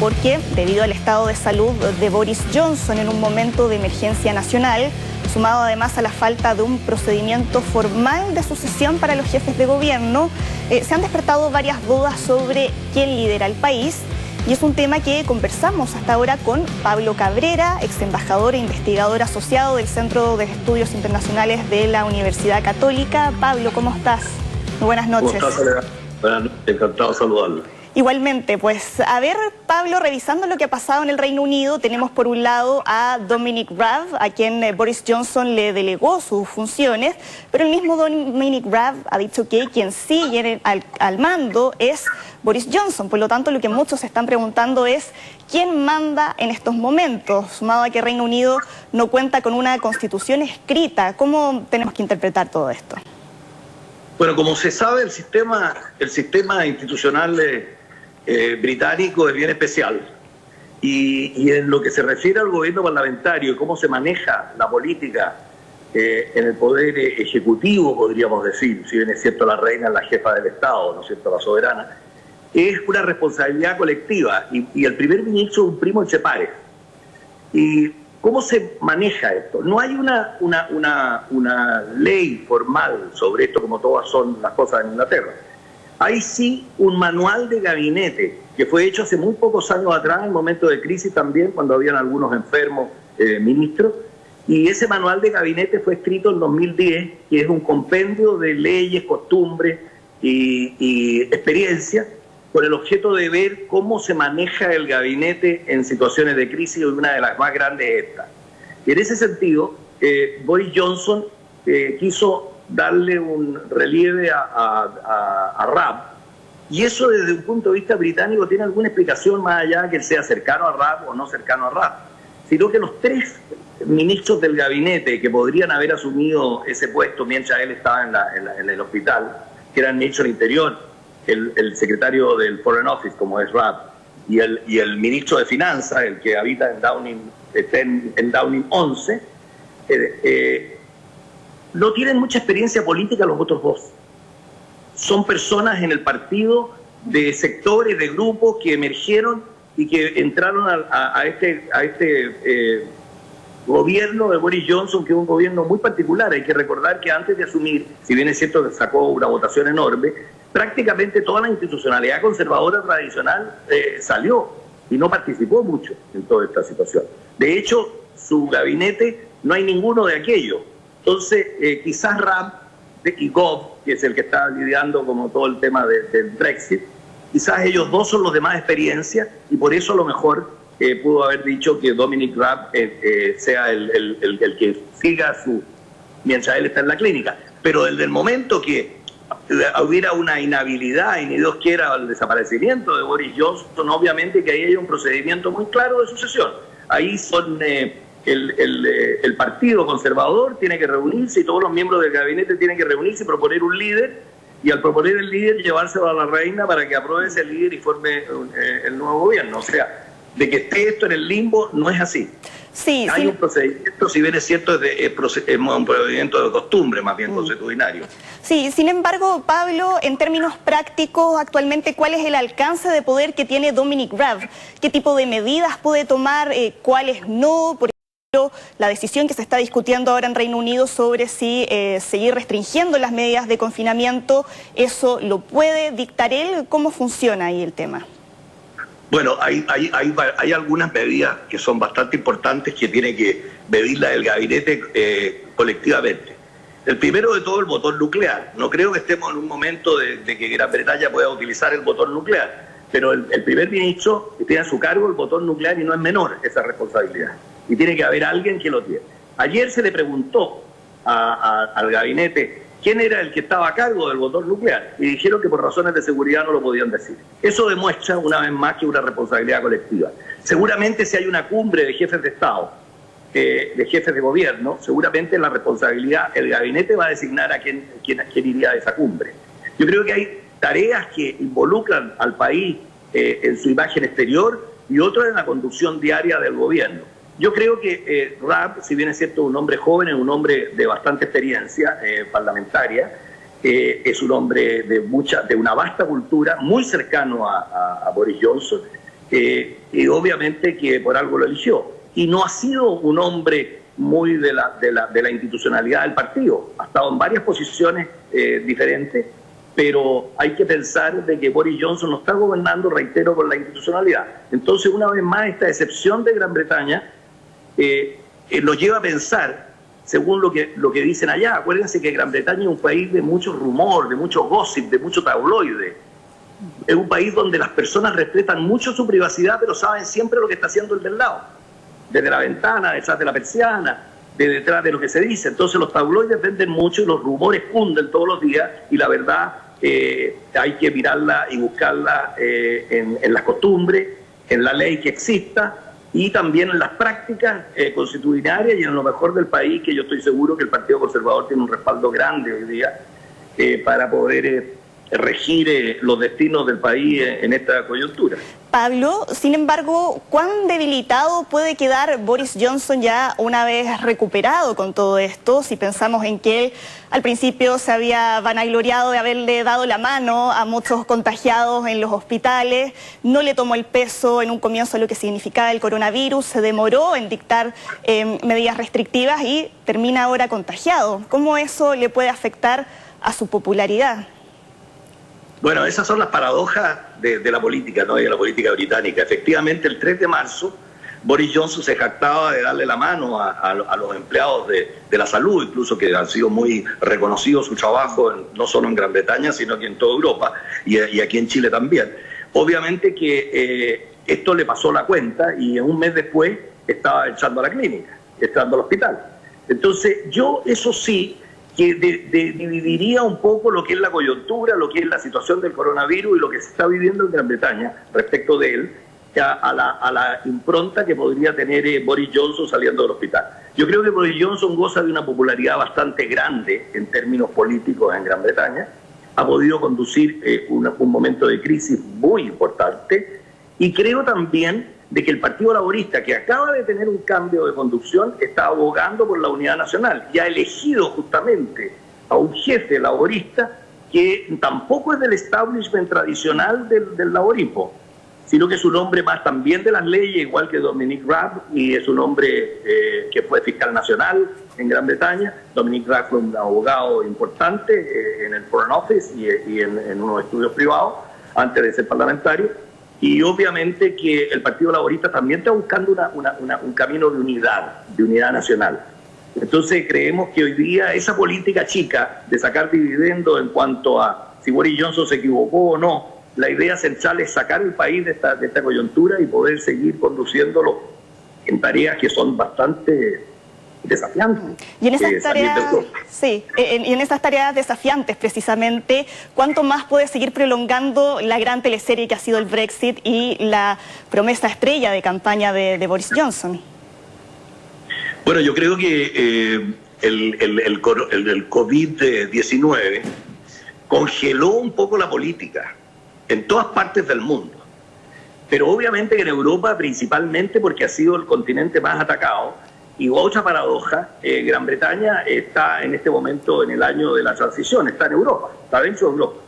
porque debido al estado de salud de Boris Johnson en un momento de emergencia nacional, sumado además a la falta de un procedimiento formal de sucesión para los jefes de gobierno, se han despertado varias dudas sobre quién lidera el país. Y es un tema que conversamos hasta ahora con Pablo Cabrera, ex embajador e investigador asociado del Centro de Estudios Internacionales de la Universidad Católica. Pablo, ¿cómo estás? Muy buenas noches. ¿Cómo estás, Alejandra? Buenas noches, encantado de saludarlo. Igualmente, pues a ver, Pablo, revisando lo que ha pasado en el Reino Unido, tenemos por un lado a Dominic Raab, a quien Boris Johnson le delegó sus funciones, pero el mismo Dominic Raab ha dicho que quien sigue al mando es Boris Johnson. Por lo tanto, lo que muchos se están preguntando es quién manda en estos momentos, sumado a que Reino Unido no cuenta con una constitución escrita. ¿Cómo tenemos que interpretar todo esto? Bueno, como se sabe, el sistema institucional británico es bien especial y en lo que se refiere al gobierno parlamentario y cómo se maneja la política en el poder ejecutivo, podríamos decir, si bien es cierto la reina es la jefa del Estado, ¿no es cierto?, la soberana, es una responsabilidad colectiva y el primer ministro es un primo inseparable. ¿Y cómo se maneja esto? No hay una ley formal sobre esto, como todas son las cosas en Inglaterra. Hay sí un manual de gabinete que fue hecho hace muy pocos años atrás, en momentos de crisis también, cuando habían algunos enfermos ministros, y ese manual de gabinete fue escrito en 2010, que es un compendio de leyes, costumbres y experiencias, con el objeto de ver cómo se maneja el gabinete en situaciones de crisis, y una de las más grandes es esta. Y en ese sentido, Boris Johnson quiso darle un relieve a Raab, y eso desde un punto de vista británico tiene alguna explicación más allá de que él sea cercano a Raab o no cercano a Raab, sino que los tres ministros del gabinete que podrían haber asumido ese puesto mientras él estaba en el hospital, que eran ministros del Interior, el secretario del Foreign Office, como es Raab, y el ministro de Finanzas, el que habita en Downing 11, no tienen mucha experiencia política los otros dos. Son personas en el partido de sectores, de grupos que emergieron y que entraron a este gobierno de Boris Johnson, que es un gobierno muy particular. Hay que recordar que antes de asumir, si bien es cierto que sacó una votación enorme, prácticamente toda la institucionalidad conservadora tradicional salió y no participó mucho en toda esta situación. De hecho, su gabinete no hay ninguno de aquellos. Entonces, quizás Raab y Gove, que es el que está lidiando como todo el tema del Brexit, quizás ellos dos son los de más experiencia y por eso a lo mejor pudo haber dicho que Dominic Raab sea el que siga mientras él está en la clínica. Pero desde el momento que hubiera una inhabilidad y ni Dios quiera el desaparecimiento de Boris Johnson, obviamente que ahí hay un procedimiento muy claro de sucesión. Ahí son el partido conservador tiene que reunirse y todos los miembros del gabinete tienen que reunirse y proponer un líder, y al proponer el líder llevárselo a la reina para que apruebe ese líder y forme el nuevo gobierno. O sea, de que esté esto en el limbo no es así. Sí, hay un procedimiento, si bien es cierto, es un procedimiento de costumbre, más bien consuetudinario. Sí, sin embargo, Pablo, en términos prácticos, actualmente, ¿cuál es el alcance de poder que tiene Dominic Raab? ¿Qué tipo de medidas puede tomar? ¿Cuáles no? Por ejemplo, la decisión que se está discutiendo ahora en Reino Unido sobre si seguir restringiendo las medidas de confinamiento, ¿eso lo puede dictar él? ¿Cómo funciona ahí el tema? Bueno, hay algunas medidas que son bastante importantes que tiene que medirla el gabinete colectivamente. El primero de todo, el botón nuclear. No creo que estemos en un momento de que Gran Bretaña pueda utilizar el botón nuclear, pero el primer ministro tiene a su cargo el botón nuclear y no es menor esa responsabilidad. Y tiene que haber alguien que lo tiene. Ayer se le preguntó al gabinete quién era el que estaba a cargo del botón nuclear y dijeron que por razones de seguridad no lo podían decir. Eso demuestra una vez más que una responsabilidad colectiva. Seguramente si hay una cumbre de jefes de Estado, de jefes de gobierno, seguramente la responsabilidad, el gabinete va a designar a quién iría a esa cumbre. Yo creo que hay tareas que involucran al país en su imagen exterior y otras en la conducción diaria del gobierno. Yo creo que Raab, si bien es cierto un hombre joven, es un hombre de bastante experiencia parlamentaria, es un hombre de una vasta cultura, muy cercano a Boris Johnson, y obviamente que por algo lo eligió. Y no ha sido un hombre muy de la institucionalidad del partido. Ha estado en varias posiciones diferentes, pero hay que pensar de que Boris Johnson no está gobernando, reitero, por la institucionalidad. Entonces, una vez más, esta excepción de Gran Bretaña nos lleva a pensar, según lo que dicen allá. Acuérdense que Gran Bretaña es un país de mucho rumor, de mucho gossip, de mucho tabloide. Es un país donde las personas respetan mucho su privacidad, pero saben siempre lo que está haciendo el del lado. Desde la ventana, detrás de la persiana, detrás de lo que se dice. Entonces los tabloides venden mucho y los rumores cunden todos los días, y la verdad hay que mirarla y buscarla en las costumbres, en la ley que exista, y también en las prácticas constitucionarias y en lo mejor del país, que yo estoy seguro que el Partido Conservador tiene un respaldo grande hoy día para poder regir los destinos del país en esta coyuntura. Pablo, sin embargo, ¿cuán debilitado puede quedar Boris Johnson ya una vez recuperado con todo esto? Si pensamos en que él al principio se había vanagloriado de haberle dado la mano a muchos contagiados en los hospitales, no le tomó el peso en un comienzo lo que significaba el coronavirus, se demoró en dictar medidas restrictivas y termina ahora contagiado. ¿Cómo eso le puede afectar a su popularidad? Bueno, esas son las paradojas de la política, ¿no? Y de la política británica. Efectivamente, el 3 de marzo, Boris Johnson se jactaba de darle la mano a los empleados de la salud, incluso que han sido muy reconocidos su trabajo, no solo en Gran Bretaña, sino que en toda Europa y aquí en Chile también. Obviamente que esto le pasó la cuenta y un mes después estaba echando a la clínica, echando al hospital. Entonces, yo eso sí, que dividiría un poco lo que es la coyuntura, lo que es la situación del coronavirus y lo que se está viviendo en Gran Bretaña respecto de él, a la impronta que podría tener Boris Johnson saliendo del hospital. Yo creo que Boris Johnson goza de una popularidad bastante grande en términos políticos en Gran Bretaña, ha podido conducir un momento de crisis muy importante, y creo también de que el Partido Laborista, que acaba de tener un cambio de conducción, está abogando por la unidad nacional y ha elegido justamente a un jefe laborista que tampoco es del establishment tradicional del laborismo, sino que es un hombre más también de las leyes, igual que Dominic Raab, y es un hombre que fue fiscal nacional en Gran Bretaña. Dominic Raab fue un abogado importante en el Foreign Office y en unos estudios privados antes de ser parlamentario. Y obviamente que el Partido Laborista también está buscando un camino de unidad nacional. Entonces creemos que hoy día esa política chica de sacar dividendos en cuanto a si Boris Johnson se equivocó o no, la idea central es sacar el país de esta coyuntura y poder seguir conduciéndolo en tareas que son bastante desafiantes. Y en esas tareas, sí, y en esas tareas desafiantes precisamente, ¿cuánto más puede seguir prolongando la gran teleserie que ha sido el Brexit y la promesa estrella de campaña de Boris Johnson? Bueno, yo creo que el COVID-19 congeló un poco la política en todas partes del mundo, pero obviamente que en Europa principalmente porque ha sido el continente más atacado. Y otra paradoja, Gran Bretaña está en este momento en el año de la transición, está en Europa, está dentro de Europa.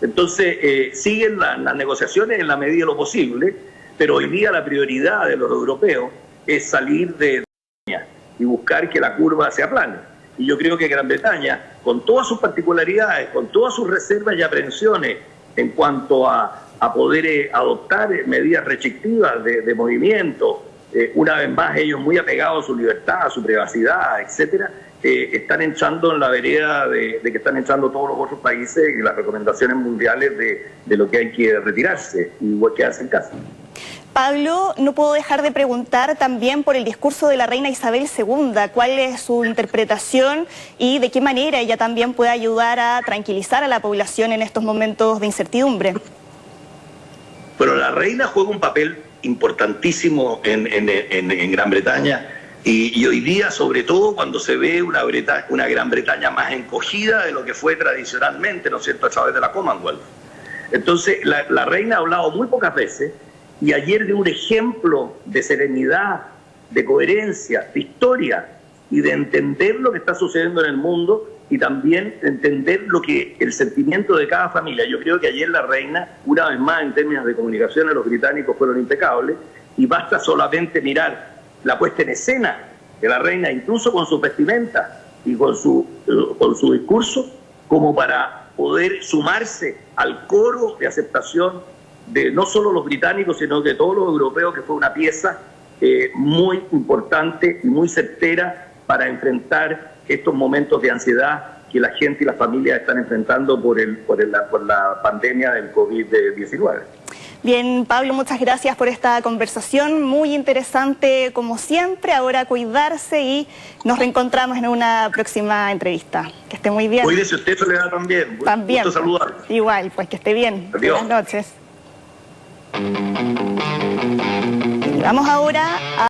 Entonces siguen las negociaciones en la medida de lo posible, pero hoy día la prioridad de los europeos es salir de España y buscar que la curva se aplane. Y yo creo que Gran Bretaña, con todas sus particularidades, con todas sus reservas y aprensiones en cuanto a poder adoptar medidas restrictivas de movimiento, una vez más ellos muy apegados a su libertad, a su privacidad, etcétera, están entrando en la vereda de que están entrando todos los otros países y las recomendaciones mundiales de lo que hay que retirarse y quedarse en casa. Pablo, no puedo dejar de preguntar también por el discurso de la reina Isabel II. ¿Cuál es su interpretación y de qué manera ella también puede ayudar a tranquilizar a la población en estos momentos de incertidumbre? Bueno, la reina juega un papel importantísimo en Gran Bretaña y hoy día, sobre todo cuando se ve una Gran Bretaña más encogida de lo que fue tradicionalmente, ¿no es cierto?, a través de la Commonwealth. Entonces, la reina ha hablado muy pocas veces y ayer dio un ejemplo de serenidad, de coherencia, de historia y de entender lo que está sucediendo en el mundo y también entender lo que el sentimiento de cada familia. Yo creo que ayer la reina, una vez más en términos de comunicación, los británicos fueron impecables, y basta solamente mirar la puesta en escena de la reina, incluso con su vestimenta y con su discurso, como para poder sumarse al coro de aceptación de no solo los británicos, sino de todos los europeos, que fue una pieza muy importante y muy certera para enfrentar estos momentos de ansiedad que la gente y las familias están enfrentando por la pandemia del COVID-19. Bien, Pablo, muchas gracias por esta conversación, muy interesante como siempre. Ahora cuidarse y nos reencontramos en una próxima entrevista. Que esté muy bien. Cuídese usted, Soledad, también. También. Gusto saludarlo. Igual, pues que esté bien. Adiós. Buenas noches. Y vamos ahora a...